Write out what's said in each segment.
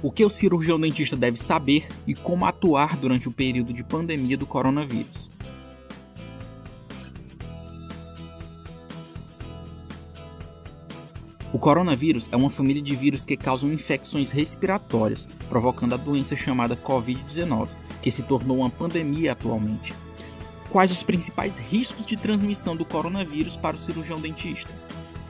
O que o cirurgião dentista deve saber e como atuar durante o período de pandemia do coronavírus. O coronavírus é uma família de vírus que causam infecções respiratórias, provocando a doença chamada Covid-19, que se tornou uma pandemia atualmente. Quais os principais riscos de transmissão do coronavírus para o cirurgião dentista?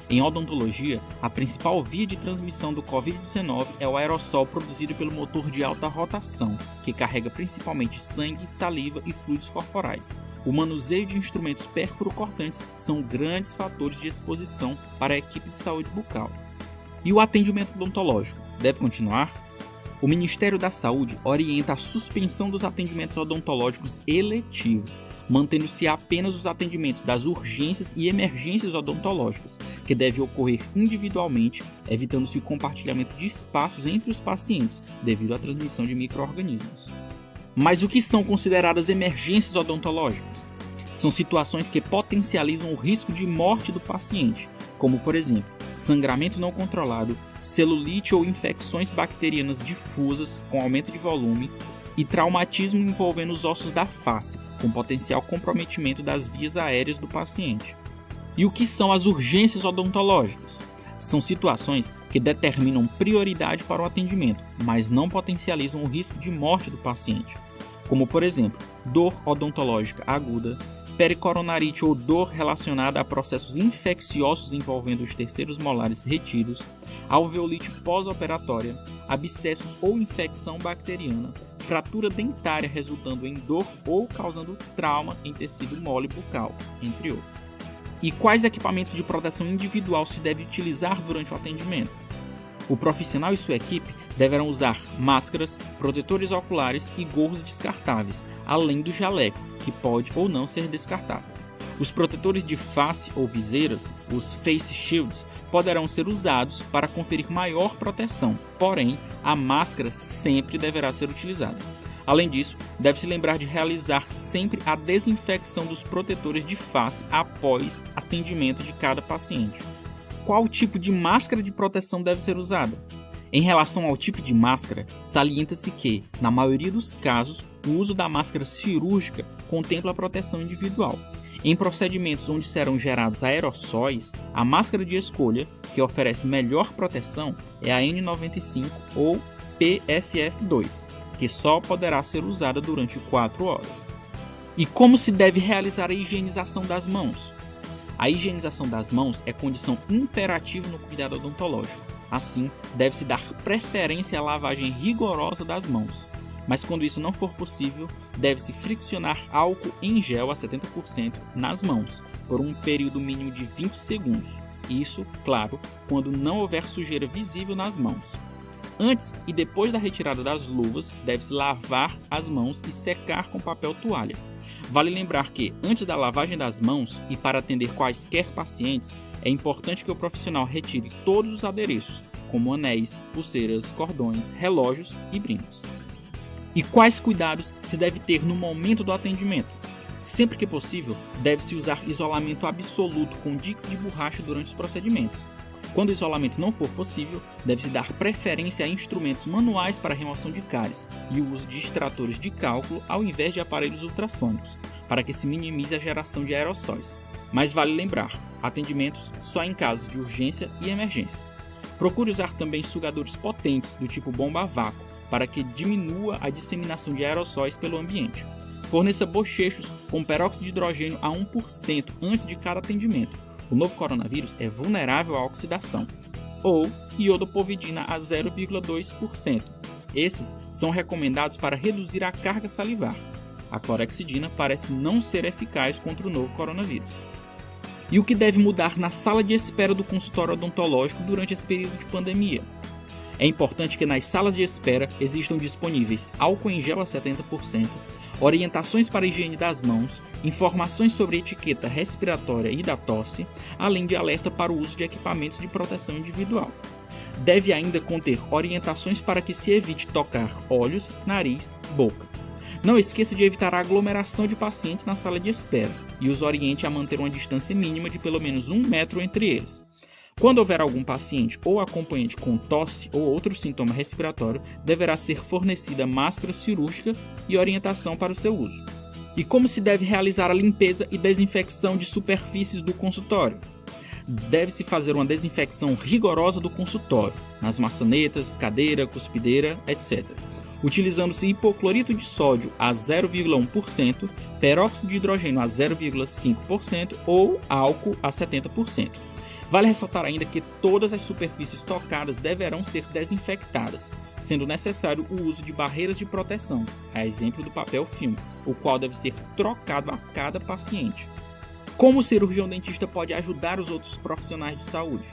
Em odontologia, a principal via de transmissão do Covid-19 é o aerossol produzido pelo motor de alta rotação, que carrega principalmente sangue, saliva e fluidos corporais. O manuseio de instrumentos perfuro-cortantes são grandes fatores de exposição para a equipe de saúde bucal. E o atendimento odontológico deve continuar? O Ministério da Saúde orienta a suspensão dos atendimentos odontológicos eletivos, mantendo-se apenas os atendimentos das urgências e emergências odontológicas, que devem ocorrer individualmente, evitando-se o compartilhamento de espaços entre os pacientes, devido à transmissão de micro-organismos. Mas o que são consideradas emergências odontológicas? São situações que potencializam o risco de morte do paciente, como, por exemplo, sangramento não controlado, celulite ou infecções bacterianas difusas com aumento de volume e traumatismo envolvendo os ossos da face, com potencial comprometimento das vias aéreas do paciente. E o que são as urgências odontológicas? São situações que determinam prioridade para o atendimento, mas não potencializam o risco de morte do paciente, como, por exemplo, dor odontológica aguda, pericoronarite ou dor relacionada a processos infecciosos envolvendo os terceiros molares retidos, alveolite pós-operatória, abscessos ou infecção bacteriana, fratura dentária resultando em dor ou causando trauma em tecido mole bucal, entre outros. E quais equipamentos de proteção individual se deve utilizar durante o atendimento? O profissional e sua equipe deverão usar máscaras, protetores oculares e gorros descartáveis, além do jaleco, que pode ou não ser descartável. Os protetores de face ou viseiras, os face shields, poderão ser usados para conferir maior proteção, porém, a máscara sempre deverá ser utilizada. Além disso, deve-se lembrar de realizar sempre a desinfecção dos protetores de face após atendimento de cada paciente. Qual tipo de máscara de proteção deve ser usada? Em relação ao tipo de máscara, salienta-se que, na maioria dos casos, o uso da máscara cirúrgica contempla a proteção individual. Em procedimentos onde serão gerados aerossóis, a máscara de escolha, que oferece melhor proteção, é a N95 ou PFF2, que só poderá ser usada durante 4 horas. E como se deve realizar a higienização das mãos? A higienização das mãos é condição imperativa no cuidado odontológico. Assim, deve-se dar preferência à lavagem rigorosa das mãos. Mas quando isso não for possível, deve-se friccionar álcool em gel a 70% nas mãos, por um período mínimo de 20 segundos. Isso, claro, quando não houver sujeira visível nas mãos. Antes e depois da retirada das luvas, deve-se lavar as mãos e secar com papel toalha. Vale lembrar que, antes da lavagem das mãos e para atender quaisquer pacientes, é importante que o profissional retire todos os adereços, como anéis, pulseiras, cordões, relógios e brincos. E quais cuidados se deve ter no momento do atendimento? Sempre que possível, deve-se usar isolamento absoluto com diques de borracha durante os procedimentos. Quando o isolamento não for possível, deve-se dar preferência a instrumentos manuais para remoção de cáries e o uso de extratores de cálculo ao invés de aparelhos ultrassônicos, para que se minimize a geração de aerossóis. Mas vale lembrar, atendimentos só em casos de urgência e emergência. Procure usar também sugadores potentes do tipo bomba a vácuo, para que diminua a disseminação de aerossóis pelo ambiente. Forneça bochechos com peróxido de hidrogênio a 1% antes de cada atendimento. O novo coronavírus é vulnerável à oxidação. Ou iodopovidina a 0,2%. Esses são recomendados para reduzir a carga salivar. A clorexidina parece não ser eficaz contra o novo coronavírus. E o que deve mudar na sala de espera do consultório odontológico durante esse período de pandemia? É importante que nas salas de espera existam disponíveis álcool em gel a 70%, orientações para a higiene das mãos, informações sobre a etiqueta respiratória e da tosse, além de alerta para o uso de equipamentos de proteção individual. Deve ainda conter orientações para que se evite tocar olhos, nariz, boca. Não esqueça de evitar a aglomeração de pacientes na sala de espera e os oriente a manter uma distância mínima de pelo menos 1 metro entre eles. Quando houver algum paciente ou acompanhante com tosse ou outro sintoma respiratório, deverá ser fornecida máscara cirúrgica e orientação para o seu uso. E como se deve realizar a limpeza e desinfecção de superfícies do consultório? Deve-se fazer uma desinfecção rigorosa do consultório, nas maçanetas, cadeira, cuspideira, etc. Utilizando-se hipoclorito de sódio a 0,1%, peróxido de hidrogênio a 0,5% ou álcool a 70%. Vale ressaltar ainda que todas as superfícies tocadas deverão ser desinfectadas, sendo necessário o uso de barreiras de proteção, a exemplo do papel filme, o qual deve ser trocado a cada paciente. Como o cirurgião dentista pode ajudar os outros profissionais de saúde?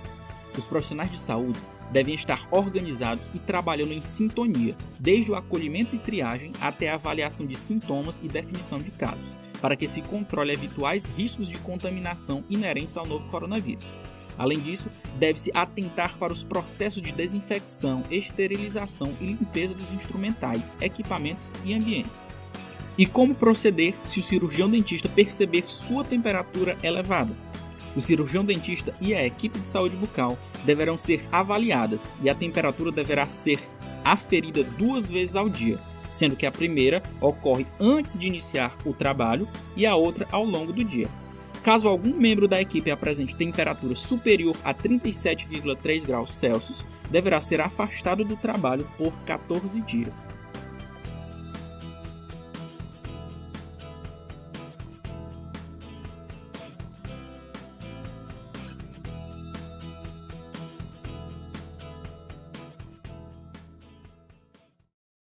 Os profissionais de saúde devem estar organizados e trabalhando em sintonia, desde o acolhimento e triagem até a avaliação de sintomas e definição de casos, para que se controle eventuais riscos de contaminação inerentes ao novo coronavírus. Além disso, deve-se atentar para os processos de desinfecção, esterilização e limpeza dos instrumentais, equipamentos e ambientes. E como proceder se o cirurgião dentista perceber sua temperatura elevada? O cirurgião dentista e a equipe de saúde bucal deverão ser avaliadas e a temperatura deverá ser aferida 2 vezes ao dia, sendo que a primeira ocorre antes de iniciar o trabalho e a outra ao longo do dia. Caso algum membro da equipe apresente temperatura superior a 37,3 graus Celsius, deverá ser afastado do trabalho por 14 dias.